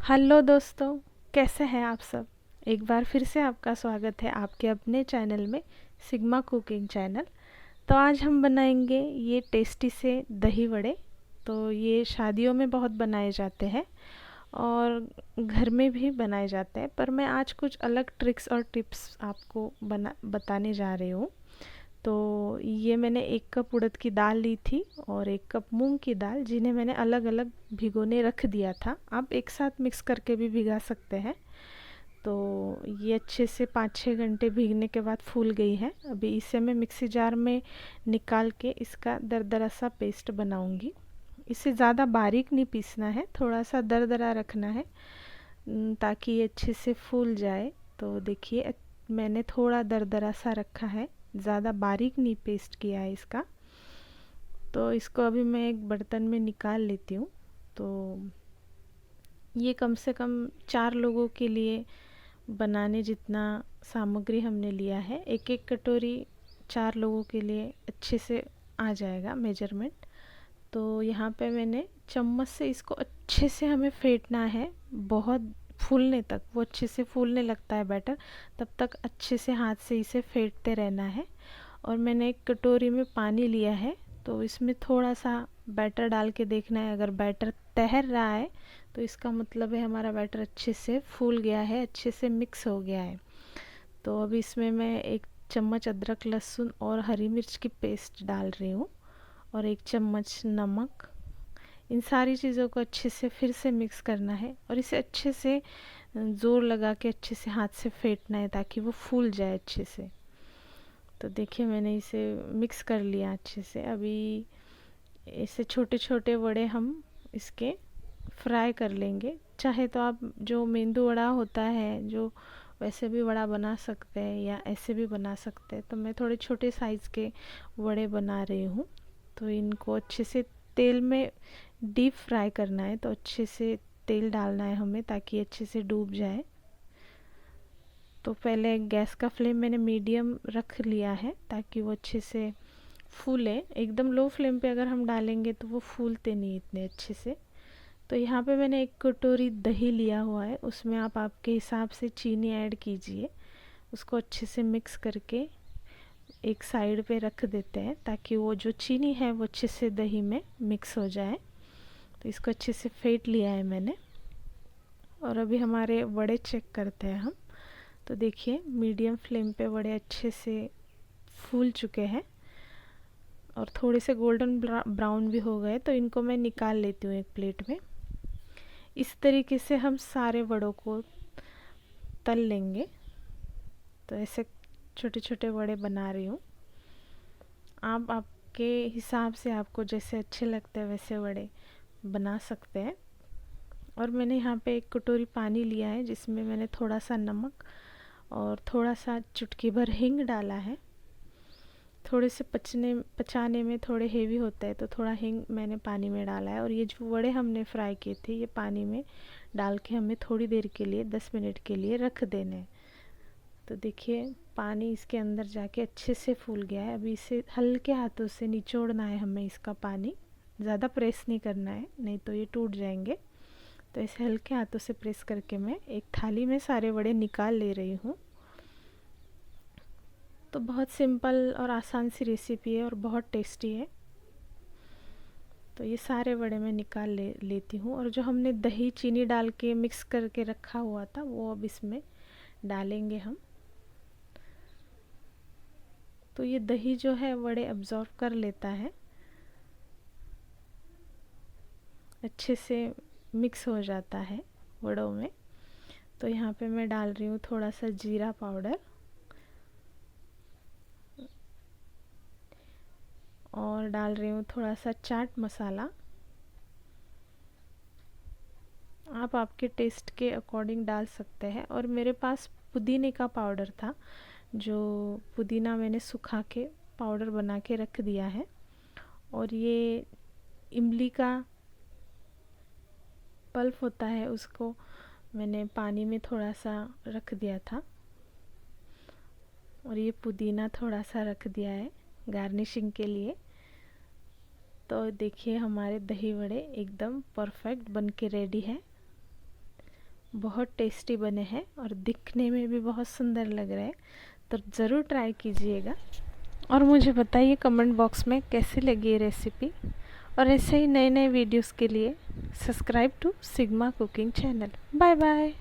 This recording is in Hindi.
हेलो दोस्तों, कैसे हैं आप सब। एक बार फिर से आपका स्वागत है आपके अपने चैनल में, सिग्मा कुकिंग चैनल। तो आज हम बनाएंगे ये टेस्टी से दही वड़े। तो ये शादियों में बहुत बनाए जाते हैं और घर में भी बनाए जाते हैं, पर मैं आज कुछ अलग ट्रिक्स और टिप्स आपको बताने जा रही हूँ। तो ये मैंने 1 कप उड़द की दाल ली थी और 1 कप मूंग की दाल, जिन्हें मैंने अलग अलग भिगोने रख दिया था। आप एक साथ मिक्स करके भी भिगा सकते हैं। तो ये अच्छे से 5-6 घंटे भीगने के बाद फूल गई है। अभी इसे मैं मिक्सी जार में निकाल के इसका दरदरा सा पेस्ट बनाऊंगी। इसे ज़्यादा बारीक नहीं पीसना है, थोड़ा सा दरदरा रखना है ताकि ये अच्छे से फूल जाए। तो देखिए, मैंने थोड़ा दरदरा सा रखा है, ज़्यादा बारीक नहीं पेस्ट किया है इसका। तो इसको अभी मैं एक बर्तन में निकाल लेती हूँ। तो ये कम से कम 4 लोगों के लिए बनाने जितना सामग्री हमने लिया है। एक एक कटोरी 4 लोगों के लिए अच्छे से आ जाएगा मेजरमेंट। तो यहाँ पे मैंने चम्मच से इसको अच्छे से हमें फेंटना है, बहुत फूलने तक। वो अच्छे से फूलने लगता है बैटर, तब तक अच्छे से हाथ से इसे फेंटते रहना है। और मैंने एक कटोरी में पानी लिया है, तो इसमें थोड़ा सा बैटर डाल के देखना है। अगर बैटर तैर रहा है तो इसका मतलब है हमारा बैटर अच्छे से फूल गया है, अच्छे से मिक्स हो गया है। तो अब इसमें मैं 1 चम्मच अदरक लहसुन और हरी मिर्च की पेस्ट डाल रही हूँ और 1 चम्मच नमक। इन सारी चीज़ों को अच्छे से फिर से मिक्स करना है और इसे अच्छे से ज़ोर लगा के अच्छे से हाथ से फेंटना है ताकि वो फूल जाए अच्छे से। तो देखिए, मैंने इसे मिक्स कर लिया अच्छे से। अभी इसे छोटे छोटे वड़े हम इसके फ्राई कर लेंगे। चाहे तो आप जो मेंदू वड़ा होता है, जो वैसे भी वड़ा बना सकते हैं या ऐसे भी बना सकते हैं। तो मैं थोड़े छोटे साइज़ के वड़े बना रही हूँ। तो इनको अच्छे से तेल में डीप फ्राई करना है। तो अच्छे से तेल डालना है हमें ताकि अच्छे से डूब जाए। तो पहले गैस का फ्लेम मैंने मीडियम रख लिया है ताकि वो अच्छे से फूले। एकदम लो फ्लेम पे अगर हम डालेंगे तो वो फूलते नहीं इतने अच्छे से। तो यहाँ पे मैंने 1 कटोरी दही लिया हुआ है, उसमें आप आपके हिसाब से चीनी ऐड कीजिए। उसको अच्छे से मिक्स करके एक साइड पे रख देते हैं ताकि वो जो चीनी है वो अच्छे से दही में मिक्स हो जाए। तो इसको अच्छे से फेंट लिया है मैंने। और अभी हमारे वड़े चेक करते हैं हम। तो देखिए, मीडियम फ्लेम पे वड़े अच्छे से फूल चुके हैं और थोड़े से गोल्डन ब्राउन भी हो गए। तो इनको मैं निकाल लेती हूँ एक प्लेट में। इस तरीके से हम सारे वड़ों को तल लेंगे। तो ऐसे छोटे छोटे वड़े बना रही हूँ। आप आपके हिसाब से, आपको जैसे अच्छे लगते हैं वैसे वड़े बना सकते हैं। और मैंने यहाँ पे 1 कटोरी पानी लिया है, जिसमें मैंने थोड़ा सा नमक और थोड़ा सा चुटकी भर हींग डाला है। थोड़े से पचाने में थोड़े हेवी होते हैं, तो थोड़ा हींग मैंने पानी में डाला है। और ये जो वड़े हमने फ्राई किए थे, ये पानी में डाल के हमें थोड़ी देर के लिए, 10 मिनट के लिए रख देने हैं। तो देखिए, पानी इसके अंदर जाके अच्छे से फूल गया है। अभी इसे हल्के हाथों से निचोड़ना है हमें इसका पानी, ज़्यादा प्रेस नहीं करना है, नहीं तो ये टूट जाएंगे। तो इसे हल्के हाथों से प्रेस करके मैं एक थाली में सारे वड़े निकाल ले रही हूँ। तो बहुत सिंपल और आसान सी रेसिपी है और बहुत टेस्टी है। तो ये सारे वड़े मैं निकाल लेती हूँ। और जो हमने दही चीनी डाल के मिक्स करके रखा हुआ था, वो अब इसमें डालेंगे हम। तो ये दही जो है वड़े अब्जॉर्ब कर लेता है, अच्छे से मिक्स हो जाता है वड़ों में। तो यहाँ पे मैं डाल रही हूँ थोड़ा सा जीरा पाउडर और डाल रही हूँ थोड़ा सा चाट मसाला। आप आपके टेस्ट के अकॉर्डिंग डाल सकते हैं। और मेरे पास पुदीने का पाउडर था, जो पुदीना मैंने सुखा के पाउडर बना के रख दिया है। और ये इमली का पल्प होता है, उसको मैंने पानी में थोड़ा सा रख दिया था। और ये पुदीना थोड़ा सा रख दिया है गार्निशिंग के लिए। तो देखिए, हमारे दही वड़े एकदम परफेक्ट बन के रेडी है। बहुत टेस्टी बने हैं और दिखने में भी बहुत सुंदर लग रहे हैं। तो ज़रूर ट्राई कीजिएगा और मुझे बताइए कमेंट बॉक्स में कैसी लगी ये रेसिपी। और ऐसे ही नए नए वीडियोस के लिए subscribe to Sigma cooking channel. Bye bye.